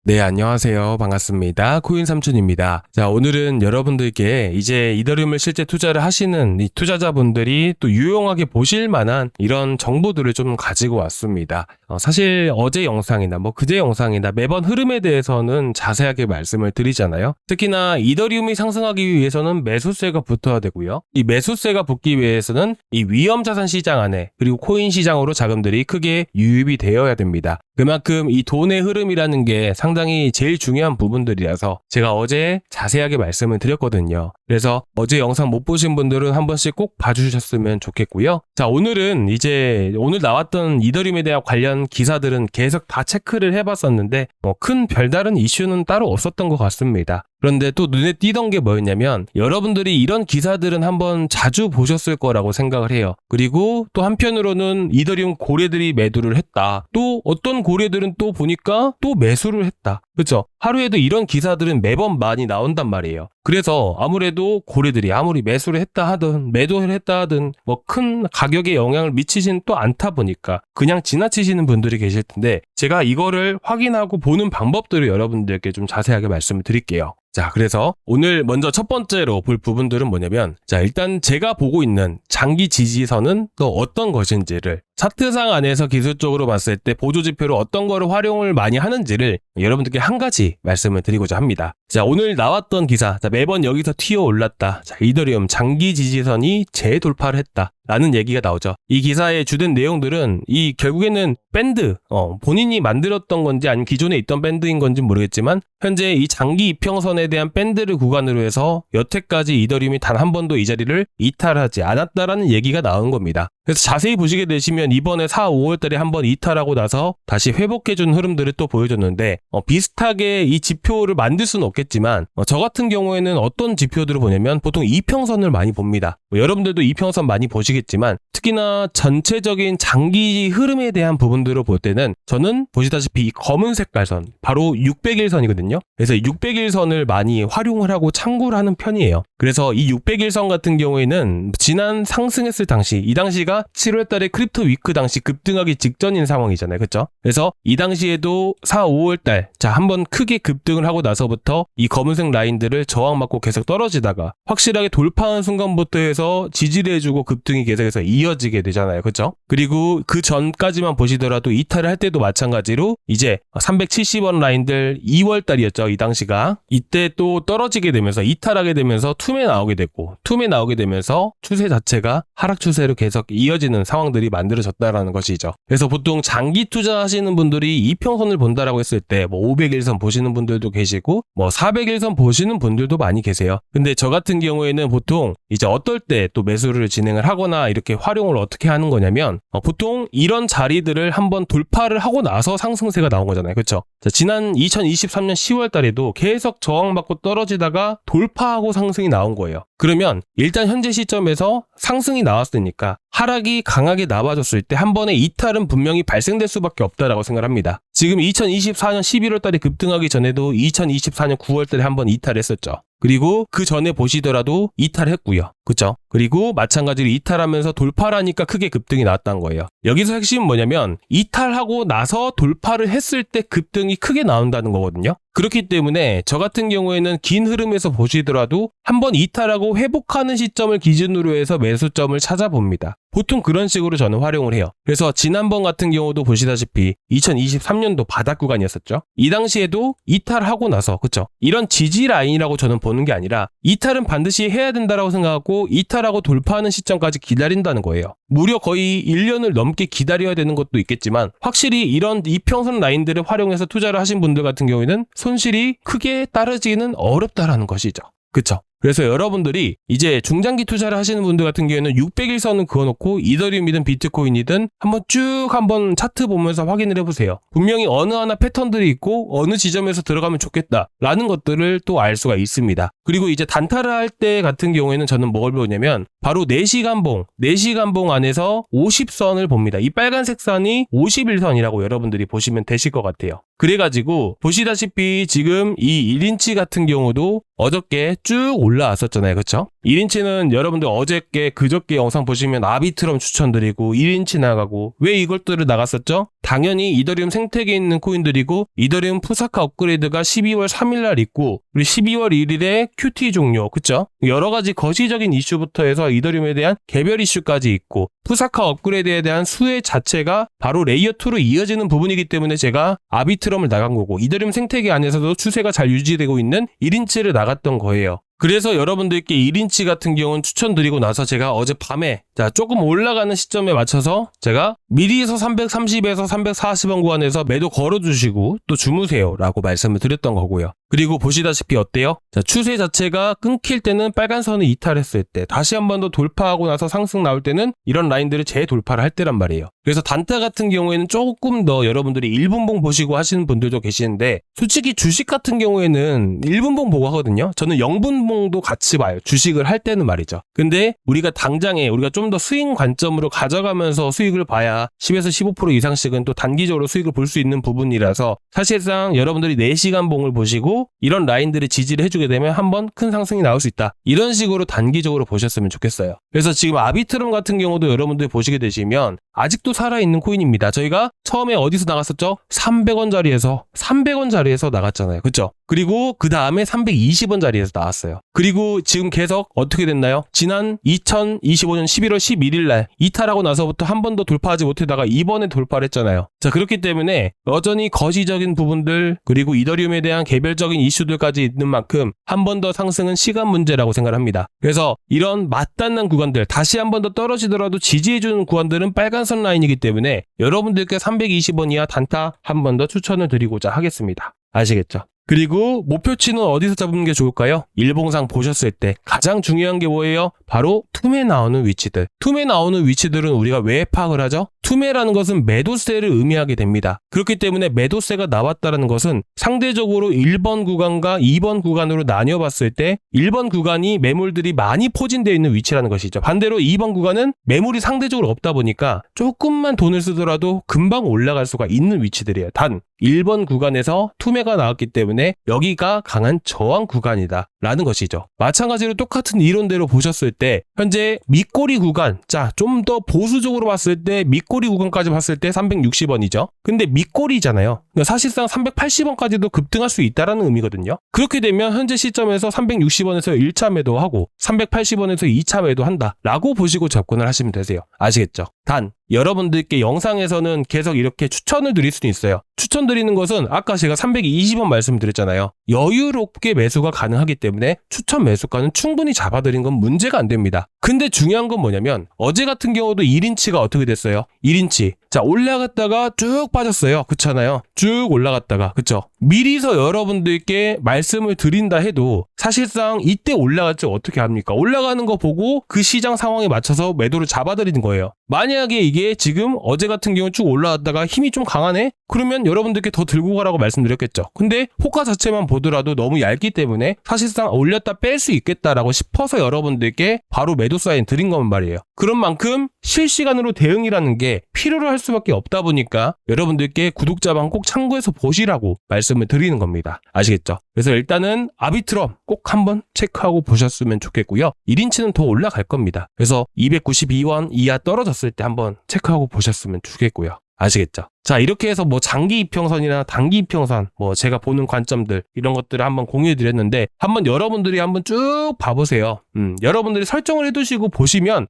네, 안녕하세요. 반갑습니다. 코인 삼촌입니다. 자, 오늘은 여러분들께 이제 이더리움을 실제 투자를 하시는 이 투자자분들이 또 유용하게 보실 만한 이런 정보들을 좀 가지고 왔습니다. 사실 어제 영상이나 그제 영상이나 매번 흐름에 대해서는 자세하게 말씀을 드리잖아요. 특히나 이더리움이 상승하기 위해서는 매수세가 붙어야 되고요. 이 매수세가 붙기 위해서는 이 위험자산 시장 안에 그리고 코인 시장으로 자금들이 크게 유입이 되어야 됩니다. 그만큼 이 돈의 흐름이라는 게 상당히 제일 중요한 부분들이라서 제가 어제 자세하게 말씀을 드렸거든요. 그래서 어제 영상 못 보신 분들은 한 번씩 꼭 봐주셨으면 좋겠고요. 자, 오늘은 이제 오늘 나왔던 이더리움에 대한 관련 기사들은 계속 다 체크를 해봤었는데 큰 별다른 이슈는 따로 없었던 것 같습니다. 그런데 또 눈에 띄던 게 뭐였냐면 여러분들이 이런 기사들은 한번 자주 보셨을 거라고 생각을 해요. 그리고 또 한편으로는 이더리움 고래들이 매도를 했다. 또 어떤 고래들은 또 보니까 또 매수를 했다. 그렇죠? 하루에도 이런 기사들은 매번 많이 나온단 말이에요. 그래서 아무래도 고래들이 아무리 매수를 했다 하든 매도를 했다 하든 큰 가격에 영향을 미치진 또 않다 보니까 그냥 지나치시는 분들이 계실 텐데 제가 이거를 확인하고 보는 방법들을 여러분들께 좀 자세하게 말씀을 드릴게요. 자, 그래서 오늘 먼저 첫 번째로 볼 부분들은 뭐냐면 자, 일단 제가 보고 있는 장기 지지선은 또 어떤 것인지를 차트상 안에서 기술적으로 봤을 때 보조지표로 어떤 거를 활용을 많이 하는지를 여러분들께 한 가지 말씀을 드리고자 합니다. 자, 오늘 나왔던 기사, 자, 매번 여기서 튀어 올랐다. 자, 이더리움 장기 지지선이 재돌파를 했다. 라는 얘기가 나오죠. 이 기사의 주된 내용들은 이 결국에는 밴드, 본인이 만들었던 건지 아니면 기존에 있던 밴드인 건지 모르겠지만 현재 이 장기 이평선에 대한 밴드를 구간으로 해서 여태까지 이더리움이 단 한 번도 이 자리를 이탈하지 않았다라는 얘기가 나온 겁니다. 그래서 자세히 보시게 되시면 이번에 4, 5월 달에 한번 이탈하고 나서 다시 회복해준 흐름들을 또 보여줬는데 비슷하게 이 지표를 만들 수는 없겠지만 저 같은 경우에는 어떤 지표들을 보냐면 보통 이평선을 많이 봅니다. 여러분들도 이평선 많이 보시겠지만 특히나 전체적인 장기 흐름에 대한 부분들을 볼 때는 저는 보시다시피 이 검은 색깔선 바로 600일선이거든요. 그래서 600일선을 많이 활용을 하고 참고를 하는 편이에요. 그래서 이 600일선 같은 경우에는 지난 상승했을 당시 이 당시가 7월 달에 크립토 위크 당시 급등하기 직전인 상황이잖아요. 그렇죠? 그래서 이 당시에도 4, 5월 달 자, 한번 크게 급등을 하고 나서부터 이 검은색 라인들을 저항받고 계속 떨어지다가 확실하게 돌파한 순간부터 해서 지지를 해주고 급등이 계속해서 이어지게 되잖아요. 그렇죠? 그리고 그 전까지만 보시더라도 이탈을 할 때도 마찬가지로 이제 370원 라인들 2월 달이었죠. 이 당시가 이때 또 떨어지게 되면서 이탈하게 되면서 툼에 나오게 됐고 툼에 나오게 되면서 추세 자체가 하락 추세로 계속 이어지는 상황들이 만들어졌다라는 것이죠. 그래서 보통 장기 투자하시는 분들이 이평선을 본다라고 했을 때 500일선 보시는 분들도 계시고 400일선 보시는 분들도 많이 계세요. 근데 저 같은 경우에는 보통 이제 어떨 때 또 매수를 진행을 하거나 이렇게 활용을 어떻게 하는 거냐면 보통 이런 자리들을 한번 돌파를 하고 나서 상승세가 나온 거잖아요. 그렇죠? 자, 지난 2023년 10월 달에도 계속 저항받고 떨어지다가 돌파하고 상승이 나온 거예요. 그러면 일단 현재 시점에서 상승이 나왔으니까 하락이 강하게 나와줬을 때 한 번의 이탈은 분명히 발생될 수밖에 없다라고 생각합니다. 지금 2024년 11월 달에 급등하기 전에도 2024년 9월 달에 한 번 이탈했었죠. 그리고 그 전에 보시더라도 이탈했고요. 그쵸? 그리고 마찬가지로 이탈하면서 돌파라니까 크게 급등이 나왔다는 거예요. 여기서 핵심은 뭐냐면 이탈하고 나서 돌파를 했을 때 급등이 크게 나온다는 거거든요. 그렇기 때문에 저 같은 경우에는 긴 흐름에서 보시더라도 한번 이탈하고 회복하는 시점을 기준으로 해서 매수점을 찾아봅니다. 보통 그런 식으로 저는 활용을 해요. 그래서 지난번 같은 경우도 보시다시피 2023년도 바닥 구간이었었죠. 이 당시에도 이탈하고 나서 그쵸? 이런 지지 라인이라고 저는 보는 게 아니라 이탈은 반드시 해야 된다라고 생각하고 이탈하고 돌파하는 시점까지 기다린다는 거예요. 무려 거의 1년을 넘게 기다려야 되는 것도 있겠지만 확실히 이런 이평선 라인들을 활용해서 투자를 하신 분들 같은 경우에는 손실이 크게 따르지는 어렵다라는 것이죠. 그쵸? 그래서 여러분들이 이제 중장기 투자를 하시는 분들 같은 경우에는 600일선은 그어놓고 이더리움이든 비트코인이든 한번 차트 보면서 확인을 해보세요. 분명히 어느 하나 패턴들이 있고 어느 지점에서 들어가면 좋겠다라는 것들을 또 알 수가 있습니다. 그리고 이제 단타를 할 때 같은 경우에는 저는 뭘 보냐면 바로 4시간봉 안에서 50선을 봅니다. 이 빨간색 선이 51선이라고 여러분들이 보시면 되실 것 같아요. 그래가지고 보시다시피 지금 이 1인치 같은 경우도 어저께 쭉 올라왔었잖아요. 그쵸? 1인치는 여러분들 어저께 그저께 영상 보시면 아비트럼 추천드리고 1인치 나가고 왜 이것들을 나갔었죠? 당연히 이더리움 생태계에 있는 코인들이고 이더리움 푸사카 업그레이드가 12월 3일날 있고 그리고 12월 1일에 QT 종료 그쵸? 여러 가지 거시적인 이슈부터 해서 이더리움에 대한 개별 이슈까지 있고 푸사카 업그레이드에 대한 수혜 자체가 바로 레이어2로 이어지는 부분이기 때문에 제가 아비트럼을 나간 거고 이더리움 생태계 안에서도 추세가 잘 유지되고 있는 1인치를 나갔던 거예요. 그래서 여러분들께 1인치 같은 경우는 추천드리고 나서 제가 어젯밤에 조금 올라가는 시점에 맞춰서 제가 미리서 330에서 340원 구간에서 매도 걸어주시고 또 주무세요 라고 말씀을 드렸던 거고요. 그리고 보시다시피 어때요? 추세 자체가 끊길 때는 빨간 선을 이탈했을 때 다시 한 번 더 돌파하고 나서 상승 나올 때는 이런 라인들을 재돌파를 할 때란 말이에요. 그래서 단타 같은 경우에는 조금 더 여러분들이 1분봉 보시고 하시는 분들도 계시는데 솔직히 주식 같은 경우에는 1분봉 보고 하거든요. 저는 0분봉도 같이 봐요. 주식을 할 때는 말이죠. 근데 우리가 당장에 우리가 좀 더 스윙 관점으로 가져가면서 수익을 봐야 10에서 15% 이상씩은 또 단기적으로 수익을 볼 수 있는 부분이라서 사실상 여러분들이 4시간 봉을 보시고 이런 라인들을 지지를 해주게 되면 한번 큰 상승이 나올 수 있다. 이런 식으로 단기적으로 보셨으면 좋겠어요. 그래서 지금 아비트럼 같은 경우도 여러분들이 보시게 되시면 아직도 살아있는 코인입니다. 저희가 처음에 어디서 나갔었죠? 300원짜리에서 나갔잖아요. 그쵸? 그리고 그 다음에 320원짜리에서 나왔어요. 그리고 지금 계속 어떻게 됐나요? 지난 2025년 11월 11일 날 이탈하고 나서부터 한 번도 돌파하지 못하다가 이번에 돌파를 했잖아요. 자, 그렇기 때문에 여전히 거시적인 부분들 그리고 이더리움에 대한 개별적인 이슈들까지 있는 만큼 한 번 더 상승은 시간 문제라고 생각합니다. 그래서 이런 맞닿는 구간들 다시 한 번 더 떨어지더라도 지지해주는 구간들은 빨간선 라인이기 때문에 여러분들께 320원 이하 단타 한 번 더 추천을 드리고자 하겠습니다. 아시겠죠? 그리고 목표치는 어디서 잡는 게 좋을까요? 일봉상 보셨을 때 가장 중요한 게 뭐예요? 바로 툼에 나오는 위치들. 툼에 나오는 위치들은 우리가 왜 파악을 하죠? 툼에라는 것은 매도세를 의미하게 됩니다. 그렇기 때문에 매도세가 나왔다는 것은 상대적으로 1번 구간과 2번 구간으로 나뉘어봤을 때 1번 구간이 매물들이 많이 포진되어 있는 위치라는 것이죠. 반대로 2번 구간은 매물이 상대적으로 없다 보니까 조금만 돈을 쓰더라도 금방 올라갈 수가 있는 위치들이에요. 단 1번 구간에서 투매가 나왔기 때문에 여기가 강한 저항 구간이다 라는 것이죠. 마찬가지로 똑같은 이론대로 보셨을 때 현재 밑꼬리 구간, 좀 더 보수적으로 봤을 때 밑꼬리 구간까지 봤을 때 360원이죠. 근데 밑꼬리잖아요. 그러니까 사실상 380원까지도 급등할 수 있다라는 의미거든요. 그렇게 되면 현재 시점에서 360원에서 1차 매도하고 380원에서 2차 매도한다 라고 보시고 접근을 하시면 되세요. 아시겠죠? 단 여러분들께 영상에서는 계속 이렇게 추천을 드릴 수는 있어요. 추천드리는 것은 아까 제가 320원 말씀드렸잖아요. 여유롭게 매수가 가능하기 때문에 추천 매수가는 충분히 잡아드린 건 문제가 안 됩니다. 근데 중요한 건 뭐냐면 어제 같은 경우도 1인치가 어떻게 됐어요? 1인치. 올라갔다가 쭉 빠졌어요. 그렇잖아요. 쭉 올라갔다가. 그쵸? 미리서 여러분들께 말씀을 드린다 해도 사실상 이때 올라갈 때 어떻게 합니까? 올라가는 거 보고 그 시장 상황에 맞춰서 매도를 잡아드리는 거예요. 만약에 이게 지금 어제 같은 경우 쭉 올라왔다가 힘이 좀 강하네? 그러면 여러분들께 더 들고 가라고 말씀드렸겠죠. 근데 호가 자체만 보더라도 너무 얇기 때문에 사실상 올렸다 뺄 수 있겠다라고 싶어서 여러분들께 바로 매도 사인 드린 건 말이에요. 그런 만큼 실시간으로 대응이라는 게 필요로 할 수밖에 없다 보니까 여러분들께 구독자방 꼭 참고해서 보시라고 말씀을 드리는 겁니다. 아시겠죠? 그래서 일단은 아비트럼 꼭 한번 체크하고 보셨으면 좋겠고요. 1인치는 더 올라갈 겁니다. 그래서 292원 이하 떨어졌을 때 한번 체크하고 보셨으면 좋겠고요. 아시겠죠? 자, 이렇게 해서 장기 이평선이나 단기 이평선, 제가 보는 관점들, 이런 것들을 한번 공유해 드렸는데, 한번 여러분들이 한번 쭉 봐보세요. 여러분들이 설정을 해두시고 보시면,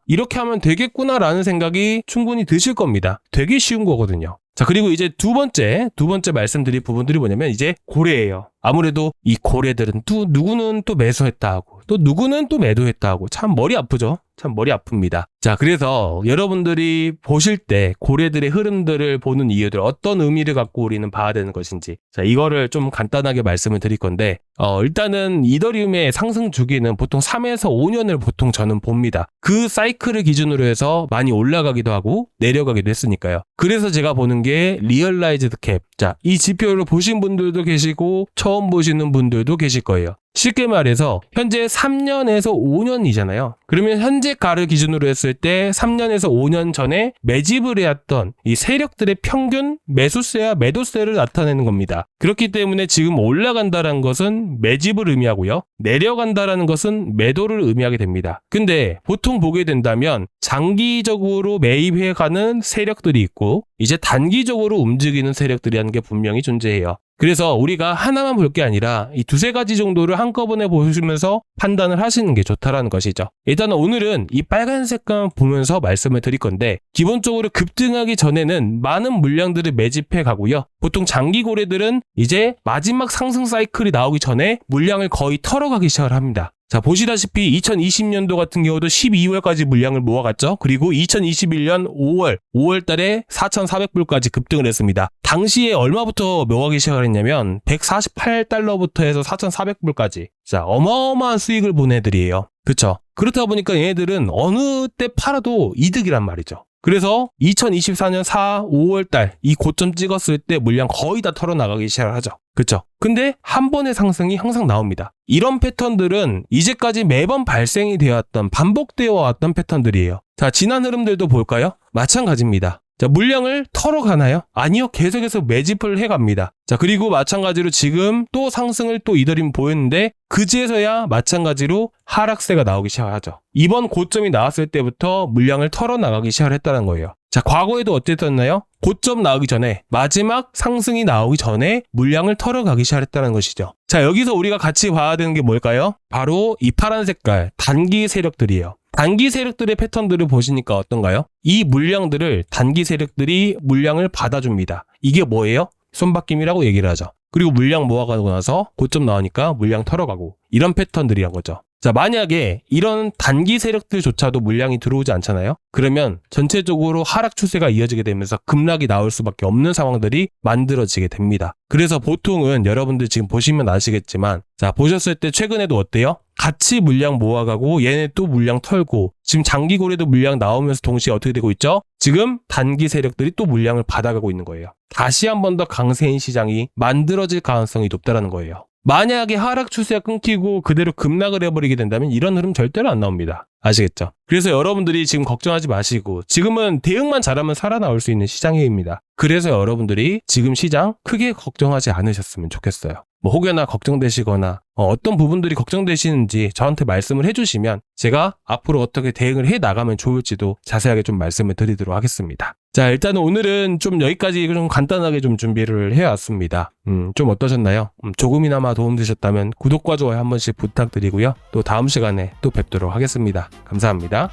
이렇게 하면 되겠구나라는 생각이 충분히 드실 겁니다. 되게 쉬운 거거든요. 자, 그리고 이제 두 번째 말씀드릴 부분들이 뭐냐면, 이제 고래예요. 아무래도 이 고래들은 또 누구는 또 매수했다 하고, 또 누구는 또 매도했다 하고, 참 머리 아프죠? 참 머리 아픕니다. 자, 그래서 여러분들이 보실 때 고래들의 흐름들을 보는 이유들 어떤 의미를 갖고 우리는 봐야 되는 것인지, 자, 이거를 좀 간단하게 말씀을 드릴 건데, 일단은 이더리움의 상승 주기는 보통 3에서 5년을 보통 저는 봅니다. 그 사이클을 기준으로 해서 많이 올라가기도 하고 내려가기도 했으니까요. 그래서 제가 보는 게 리얼라이즈드 캡. 자, 이 지표를 보신 분들도 계시고 처음 보시는 분들도 계실 거예요. 쉽게 말해서 현재 3년에서 5년이잖아요. 그러면 현재가를 기준으로 했을 때 3년에서 5년 전에 매집을 해왔던 이 세력들의 평균 매수세와 매도세를 나타내는 겁니다. 그렇기 때문에 지금 올라간다는 것은 매집을 의미하고요. 내려간다는 것은 매도를 의미하게 됩니다. 근데 보통 보게 된다면 장기적으로 매입해가는 세력들이 있고 이제 단기적으로 움직이는 세력들이라는 게 분명히 존재해요. 그래서 우리가 하나만 볼 게 아니라 이 두세 가지 정도를 한꺼번에 보시면서 판단을 하시는 게 좋다라는 것이죠. 일단은 오늘은 이 빨간색감 보면서 말씀을 드릴 건데 기본적으로 급등하기 전에는 많은 물량들을 매집해 가고요. 보통 장기 고래들은 이제 마지막 상승 사이클이 나오기 전에 물량을 거의 털어가기 시작을 합니다. 자, 보시다시피 2020년도 같은 경우도 12월까지 물량을 모아갔죠. 그리고 2021년 5월 달에 4,400불까지 급등을 했습니다. 당시에 얼마부터 모아가기 시작을 했냐면 148달러부터 해서 4,400불까지. 자, 어마어마한 수익을 본 애들이에요. 그쵸? 그렇다 보니까 얘네들은 어느 때 팔아도 이득이란 말이죠. 그래서 2024년 5월 달 이 고점 찍었을 때 물량 거의 다 털어나가기 시작을 하죠. 그쵸? 근데 한 번의 상승이 항상 나옵니다. 이런 패턴들은 이제까지 매번 발생이 되었던 반복되어 왔던 패턴들이에요. 자, 지난 흐름들도 볼까요? 마찬가지입니다. 자, 물량을 털어가나요? 아니요. 계속해서 매집을 해갑니다. 자, 그리고 마찬가지로 지금 또 상승을 또 이더리움 보였는데 그제서야 마찬가지로 하락세가 나오기 시작하죠. 이번 고점이 나왔을 때부터 물량을 털어나가기 시작을 했다는 거예요. 자, 과거에도 어땠었나요? 고점 나오기 전에 마지막 상승이 나오기 전에 물량을 털어가기 시작했다는 것이죠. 자, 여기서 우리가 같이 봐야 되는 게 뭘까요? 바로 이 파란 색깔 단기 세력들이에요. 단기 세력들의 패턴들을 보시니까 어떤가요? 이 물량들을 단기 세력들이 물량을 받아줍니다. 이게 뭐예요? 손바뀜이라고 얘기를 하죠. 그리고 물량 모아가고 나서 고점 나오니까 물량 털어가고 이런 패턴들이란 거죠. 자, 만약에 이런 단기 세력들조차도 물량이 들어오지 않잖아요? 그러면 전체적으로 하락 추세가 이어지게 되면서 급락이 나올 수밖에 없는 상황들이 만들어지게 됩니다. 그래서 보통은 여러분들 지금 보시면 아시겠지만 자, 보셨을 때 최근에도 어때요? 같이 물량 모아가고 얘네 또 물량 털고 지금 장기 고래도 물량 나오면서 동시에 어떻게 되고 있죠? 지금 단기 세력들이 또 물량을 받아가고 있는 거예요. 다시 한 번 더 강세인 시장이 만들어질 가능성이 높다는 거예요. 만약에 하락 추세가 끊기고 그대로 급락을 해버리게 된다면 이런 흐름 절대로 안 나옵니다. 아시겠죠? 그래서 여러분들이 지금 걱정하지 마시고 지금은 대응만 잘하면 살아나올 수 있는 시장입니다. 그래서 여러분들이 지금 시장 크게 걱정하지 않으셨으면 좋겠어요. 뭐 혹여나 걱정되시거나 어떤 부분들이 걱정되시는지 저한테 말씀을 해주시면 제가 앞으로 어떻게 대응을 해 나가면 좋을지도 자세하게 좀 말씀을 드리도록 하겠습니다. 자, 일단은 오늘은 좀 여기까지 좀 간단하게 좀 준비를 해왔습니다. 좀 어떠셨나요? 조금이나마 도움되셨다면 구독과 좋아요 한 번씩 부탁드리고요. 또 다음 시간에 또 뵙도록 하겠습니다. 감사합니다.